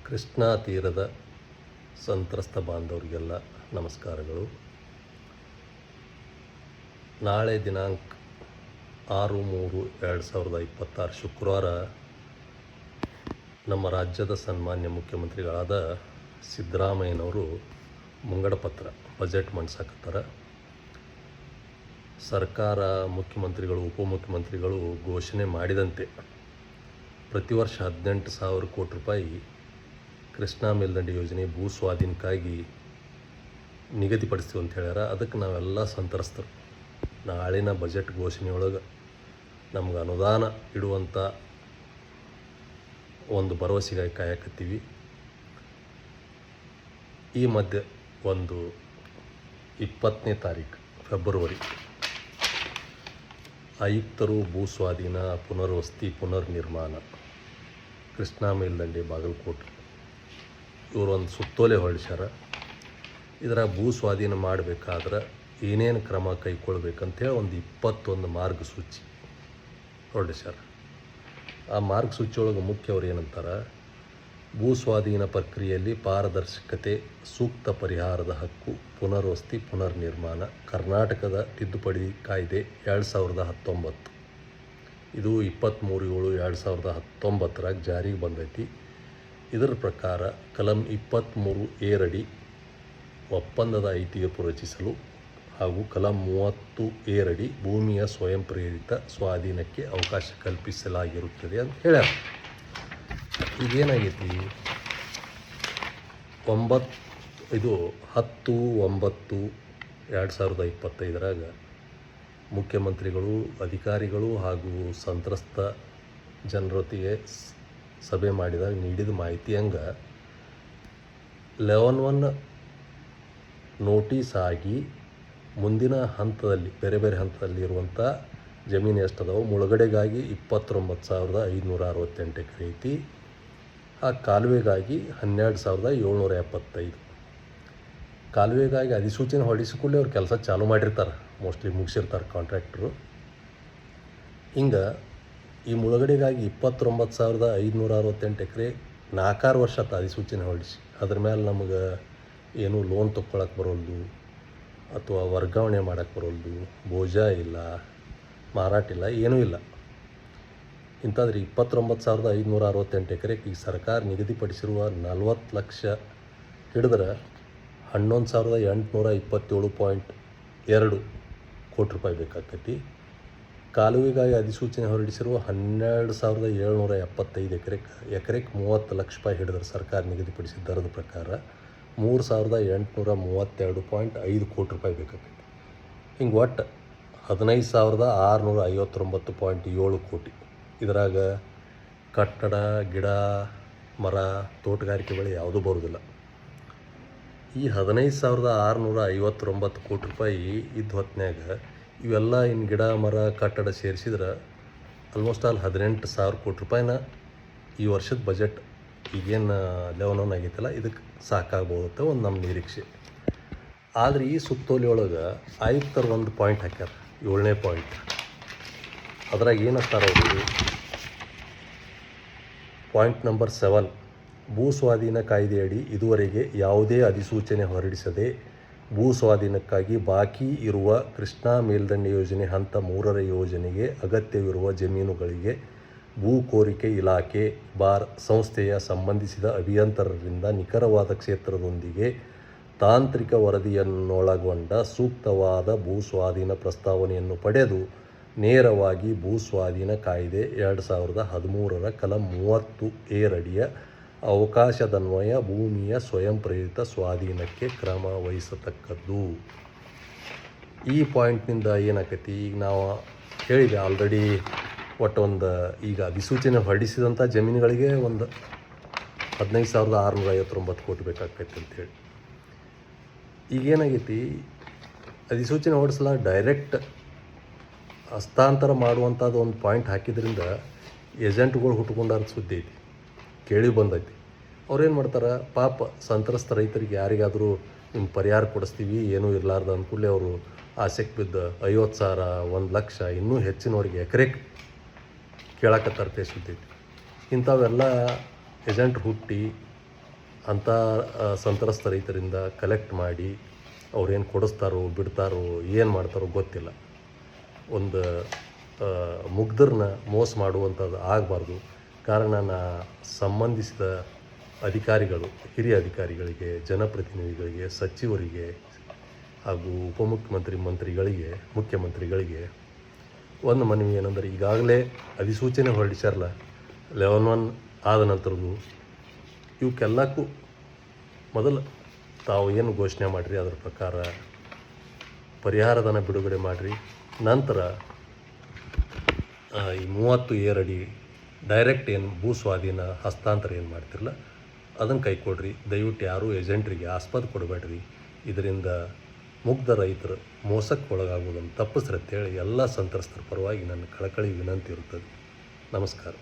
ಕೃಷ್ಣಾ ತೀರದ ಸಂತ್ರಸ್ತ ಬಾಂಧವರಿಗೆಲ್ಲ ನಮಸ್ಕಾರಗಳು. ನಾಳೆ ದಿನಾಂಕ 6/3/2026 ಶುಕ್ರವಾರ ನಮ್ಮ ರಾಜ್ಯದ ಸನ್ಮಾನ್ಯ ಮುಖ್ಯಮಂತ್ರಿಗಳಾದ ಸಿದ್ದರಾಮಯ್ಯನವರು ಮುಂಗಡ ಪತ್ರ ಬಜೆಟ್ ಮಂಡಿಸಕತ್ತಾರೆ. ಸರ್ಕಾರ, ಮುಖ್ಯಮಂತ್ರಿಗಳು, ಉಪಮುಖ್ಯಮಂತ್ರಿಗಳು ಘೋಷಣೆ ಮಾಡಿದಂತೆ ಪ್ರತಿ ವರ್ಷ 18,000 ಕೋಟಿ ರೂಪಾಯಿ ಕೃಷ್ಣಾ ಮೇಲ್ದಂಡೆ ಯೋಜನೆ ಭೂ ಸ್ವಾಧೀನಕ್ಕಾಗಿ ನಿಗದಿಪಡಿಸ್ತೀವಿ ಅಂತ ಹೇಳ್ಯಾರ. ಅದಕ್ಕೆ ನಾವೆಲ್ಲ ಸಂತ್ರಸ್ತರು ನಾಳಿನ ಬಜೆಟ್ ಘೋಷಣೆಯೊಳಗೆ ನಮ್ಗೆ ಅನುದಾನ ಇಡುವಂಥ ಒಂದು ಭರವಸೆಗಾಗಿ ಕಾಯಕತ್ತೀವಿ. ಈ ಮಧ್ಯೆ ಒಂದು 20ನೇ ತಾರೀಕು ಫೆಬ್ರವರಿ ಆಯುಕ್ತರು ಭೂ ಸ್ವಾಧೀನ, ಪುನರ್ವಸತಿ, ಪುನರ್ನಿರ್ಮಾಣ ಕೃಷ್ಣಾ ಮೇಲ್ದಂಡೆ ಬಾಗಲಕೋಟೆ ಇವರು ಒಂದು ಸುತ್ತೋಲೆ ಹೊರಡಿಸ್ಯಾರ. ಇದರ ಭೂ ಸ್ವಾಧೀನ ಮಾಡಬೇಕಾದ್ರೆ ಏನೇನು ಕ್ರಮ ಕೈಗೊಳ್ಬೇಕಂತೇಳಿ ಒಂದು 21 ಮಾರ್ಗಸೂಚಿ ಹೊರಡಿಸ್ಯಾರ. ಆ ಮಾರ್ಗಸೂಚಿ ಒಳಗೆ ಮುಖ್ಯ ಅವ್ರು ಏನಂತಾರೆ, ಭೂ ಸ್ವಾಧೀನ ಪ್ರಕ್ರಿಯೆಯಲ್ಲಿ ಪಾರದರ್ಶಕತೆ, ಸೂಕ್ತ ಪರಿಹಾರದ ಹಕ್ಕು, ಪುನರ್ವಸತಿ, ಪುನರ್ನಿರ್ಮಾಣ, ಕರ್ನಾಟಕದ ತಿದ್ದುಪಡಿ ಕಾಯ್ದೆ 2019 ಇದು 23/7/2019 ಜಾರಿಗೆ ಬಂದೈತಿ. ಇದರ ಪ್ರಕಾರ ಕಲಂ 23 ರಡಿ ಒಪ್ಪಂದದ ಐತಿರ್ಪು ರಚಿಸಲು ಹಾಗೂ ಕಲಂ 30 ರಡಿ ಭೂಮಿಯ ಸ್ವಯಂ ಪ್ರೇರಿತ ಸ್ವಾಧೀನಕ್ಕೆ ಅವಕಾಶ ಕಲ್ಪಿಸಲಾಗಿರುತ್ತದೆ ಅಂತ ಹೇಳ್ಯಾರ. ಈಗೇನಾಗೈತಿ, 10/9/2025 ಮುಖ್ಯಮಂತ್ರಿಗಳು, ಅಧಿಕಾರಿಗಳು ಹಾಗೂ ಸಂತ್ರಸ್ತ ಜನರೊತ್ತಿಗೆ ಸಭೆ ಮಾಡಿದಾಗ ನೀಡಿದ ಮಾಹಿತಿ ಹಂಗೆ 11 ನೋಟಿಸ್ ಆಗಿ ಮುಂದಿನ ಹಂತದಲ್ಲಿ ಬೇರೆ ಬೇರೆ ಹಂತದಲ್ಲಿ ಇರುವಂಥ ಜಮೀನು ಎಷ್ಟದಾವು, ಮುಳುಗಡೆಗಾಗಿ 29,568 ಎಕರೆ ಐತಿ. ಆ ಕಾಲುವೆಗಾಗಿ 12,775. ಕಾಲುವೆಗಾಗಿ ಅಧಿಸೂಚನೆ ಹೊರಡಿಸಿಕೊಳ್ಳಿ ಅವ್ರು ಕೆಲಸ ಚಾಲೂ ಮಾಡಿರ್ತಾರೆ, ಮೋಸ್ಟ್ಲಿ ಮುಗಿಸಿರ್ತಾರೆ ಕಾಂಟ್ರಾಕ್ಟ್ರು. ಹಿಂಗೆ ಈ ಮುಳುಗಡೆಗಾಗಿ 29,568 ಎಕರೆ 4 ವರ್ಷ ಅಧಿಸೂಚನೆ ಹೊರಡಿಸಿ ಅದ್ರ ಮೇಲೆ ನಮಗೆ ಏನು ಲೋನ್ ತೊಗೊಳಕ್ಕೆ ಬರೋಲ್ದು ಅಥವಾ ವರ್ಗಾವಣೆ ಮಾಡೋಕ್ಕೆ ಬರೋಲ್ದು, ಬೋಜಾ ಇಲ್ಲ, ಮಾರಾಟ ಇಲ್ಲ, ಏನೂ ಇಲ್ಲ. ಇಂಥಾದ್ರೆ 29,568 ಎಕರೆಗೆ ಈ ಸರ್ಕಾರ ನಿಗದಿಪಡಿಸಿರುವ 40 ಲಕ್ಷ ಹಿಡಿದ್ರೆ 11,827.2 ಕೋಟಿ ರೂಪಾಯಿ ಬೇಕಾಗ್ತೈತಿ. ಕಾಲುವೆಗಾಗಿ ಅಧಿಸೂಚನೆ ಹೊರಡಿಸಿರುವ 12,775 ಎಕರೆಗೆ 30 ಲಕ್ಷ ರೂಪಾಯಿ ಹಿಡಿದ್ರೆ ಸರ್ಕಾರ ನಿಗದಿಪಡಿಸಿದ ದರದ ಪ್ರಕಾರ 3,832.5 ಕೋಟಿ ರೂಪಾಯಿ ಬೇಕಾಗ್ತೈತಿ. ಹಿಂಗೆ ಒಟ್ಟು 15,659.7 ಕೋಟಿ. ಇದರಾಗ ಕಟ್ಟಡ, ಗಿಡ, ಮರ, ತೋಟಗಾರಿಕೆ ಬೆಳೆ ಯಾವುದೂ ಬರೋದಿಲ್ಲ. ಈ 15,659 ಕೋಟಿ ರೂಪಾಯಿ ಇದ್ದ ಹೊತ್ತಿನಾಗ ಇವೆಲ್ಲ ಇನ್ನು ಗಿಡ, ಮರ, ಕಟ್ಟಡ ಸೇರಿಸಿದ್ರೆ ಆಲ್ಮೋಸ್ಟ್ ಆಲ್ 18,000 ಕೋಟಿ ರೂಪಾಯಿನ ಈ ವರ್ಷದ ಬಜೆಟ್ ಈಗೇನು 11 ಆಗೈತಲ್ಲ ಇದಕ್ಕೆ ಸಾಕಾಗ್ಬೋದತ್ತ ಒಂದು ನಮ್ಮ ನಿರೀಕ್ಷೆ. ಆದರೆ ಈ ಸುತ್ತೋಲೆ ಒಳಗೆ ಆಯುಕ್ತರು ಒಂದು ಪಾಯಿಂಟ್ ಹಾಕ್ಯಾರ, 7ನೇ ಪಾಯಿಂಟ್. ಅದ್ರಾಗ ಏನಂತಾರ ಅವರು, ಪಾಯಿಂಟ್ ನಂಬರ್ 7, ಭೂ ಸ್ವಾಧೀನ ಕಾಯ್ದೆಯಡಿ ಇದುವರೆಗೆ ಯಾವುದೇ ಅಧಿಸೂಚನೆ ಹೊರಡಿಸದೆ ಭೂ ಸ್ವಾಧೀನಕ್ಕಾಗಿ ಬಾಕಿ ಇರುವ ಕೃಷ್ಣಾ ಮೇಲ್ದಂಡೆ ಯೋಜನೆ ಹಂತ 3ರ ಯೋಜನೆಗೆ ಅಗತ್ಯವಿರುವ ಜಮೀನುಗಳಿಗೆ ಭೂ ಕೋರಿಕೆ ಇಲಾಖೆ ಸಂಸ್ಥೆಯ ಸಂಬಂಧಿಸಿದ ಅಭಿಯಂತರರಿಂದ ನಿಖರವಾದ ಕ್ಷೇತ್ರದೊಂದಿಗೆ ತಾಂತ್ರಿಕ ವರದಿಯನ್ನೊಳಗೊಂಡ ಸೂಕ್ತವಾದ ಭೂ ಸ್ವಾಧೀನ ಪ್ರಸ್ತಾವನೆಯನ್ನು ಪಡೆದು ನೇರವಾಗಿ ಭೂ ಸ್ವಾಧೀನ ಕಾಯ್ದೆ 2013ರ ಕಲಂ 30 ರಡಿಯ ಅವಕಾಶದನ್ವಯ ಭೂಮಿಯ ಸ್ವಯಂ ಪ್ರೇರಿತ ಸ್ವಾಧೀನಕ್ಕೆ ಕ್ರಮ ವಹಿಸತಕ್ಕದ್ದು. ಈ ಪಾಯಿಂಟ್ನಿಂದ ಏನಾಕೈತಿ, ಈಗ ನಾವು ಹೇಳಿದೆ ಆಲ್ರೆಡಿ ಒಟ್ಟು ಈಗ ಅಧಿಸೂಚನೆ ಹೊರಡಿಸಿದಂಥ ಜಮೀನುಗಳಿಗೆ ಒಂದು 15,659 ಕೋಟಿ ಬೇಕಾಗ್ತೈತೆ ಅಂಥೇಳಿ. ಈಗೇನಾಗೈತಿ, ಅಧಿಸೂಚನೆ ಹೊರಡಿಸಲ್ಲ ಡೈರೆಕ್ಟ್ ಹಸ್ತಾಂತರ ಮಾಡುವಂಥದ್ದು ಒಂದು ಪಾಯಿಂಟ್ ಹಾಕಿದ್ರಿಂದ ಏಜೆಂಟ್ಗಳು ಹುಟ್ಕೊಂಡಾರ ಸುದ್ದಿ ಐತಿ, ಕೇಳಿ ಬಂದೈತಿ. ಅವ್ರೇನು ಮಾಡ್ತಾರೆ, ಪಾಪ ಸಂತ್ರಸ್ತ ರೈತರಿಗೆ ಯಾರಿಗಾದರೂ ನಿಮ್ಮ ಪರಿಹಾರ ಕೊಡಿಸ್ತೀವಿ ಏನೂ ಇರಲಾರ್ದು ಅಂದ್ಕೂಡಲೇ ಅವರು ಆಸೆಗೆ ಬಿದ್ದು 50,000, 1 ಲಕ್ಷ ಇನ್ನೂ ಹೆಚ್ಚಿನವ್ರಿಗೆ ಎಕರೆಗೆ ಕೇಳಕತ್ತಾರ ಸುದ್ದಿ. ಇಂಥವೆಲ್ಲ ಏಜೆಂಟ್ ಹುಟ್ಟಿ ಅಂಥ ಸಂತ್ರಸ್ತ ರೈತರಿಂದ ಕಲೆಕ್ಟ್ ಮಾಡಿ ಅವ್ರೇನು ಕೊಡಿಸ್ತಾರೋ ಬಿಡ್ತಾರೋ ಏನು ಮಾಡ್ತಾರೋ ಗೊತ್ತಿಲ್ಲ. ಒಂದು ಮುಗ್ಧರನ್ನ ಮೋಸ ಮಾಡುವಂಥದ್ದು ಆಗಬಾರ್ದು. ಕಾರಣ ಸಂಬಂಧಿಸಿದ ಅಧಿಕಾರಿಗಳು, ಹಿರಿಯ ಅಧಿಕಾರಿಗಳಿಗೆ, ಜನಪ್ರತಿನಿಧಿಗಳಿಗೆ, ಸಚಿವರಿಗೆ ಹಾಗೂ ಮಂತ್ರಿಗಳಿಗೆ, ಮುಖ್ಯಮಂತ್ರಿಗಳಿಗೆ ಒಂದು ಮನವಿ ಏನಂದರೆ, ಈಗಾಗಲೇ ಅಧಿಸೂಚನೆ ಹೊರಡಿಸ್ಯಾರಲ್ಲ 11/1 ಆದ ನಂತರದ್ದು ಇವಕ್ಕೆಲ್ಲಕ್ಕೂ ಮೊದಲು ತಾವು ಏನು ಘೋಷಣೆ ಮಾಡಿರಿ ಅದರ ಪ್ರಕಾರ ಪರಿಹಾರಧನ ಬಿಡುಗಡೆ ಮಾಡಿರಿ. ನಂತರ ಈ 30 ಏರಡಿ ಡೈರೆಕ್ಟ್ ಏನು ಭೂ ಸ್ವಾಧೀನ ಹಸ್ತಾಂತರ ಏನು ಮಾಡ್ತಿರಲ್ಲ ಅದನ್ನು ಕೈಕೊಡ್ರಿ. ದಯವಿಟ್ಟು ಯಾರೂ ಏಜೆಂಟ್ರಿಗೆ ಆಸ್ಪದ ಕೊಡಬೇಡ್ರಿ. ಇದರಿಂದ ಮುಗ್ಧ ರೈತರು ಮೋಸಕ್ಕೆ ಒಳಗಾಗುವುದನ್ನು ತಪ್ಪಿಸ್ರಿ ಅಂತೇಳಿ ಎಲ್ಲ ಸಂತ್ರಸ್ತರ ಪರವಾಗಿ ನನ್ನ ಕಳಕಳಿ ವಿನಂತಿ ಇರುತ್ತದೆ. ನಮಸ್ಕಾರ.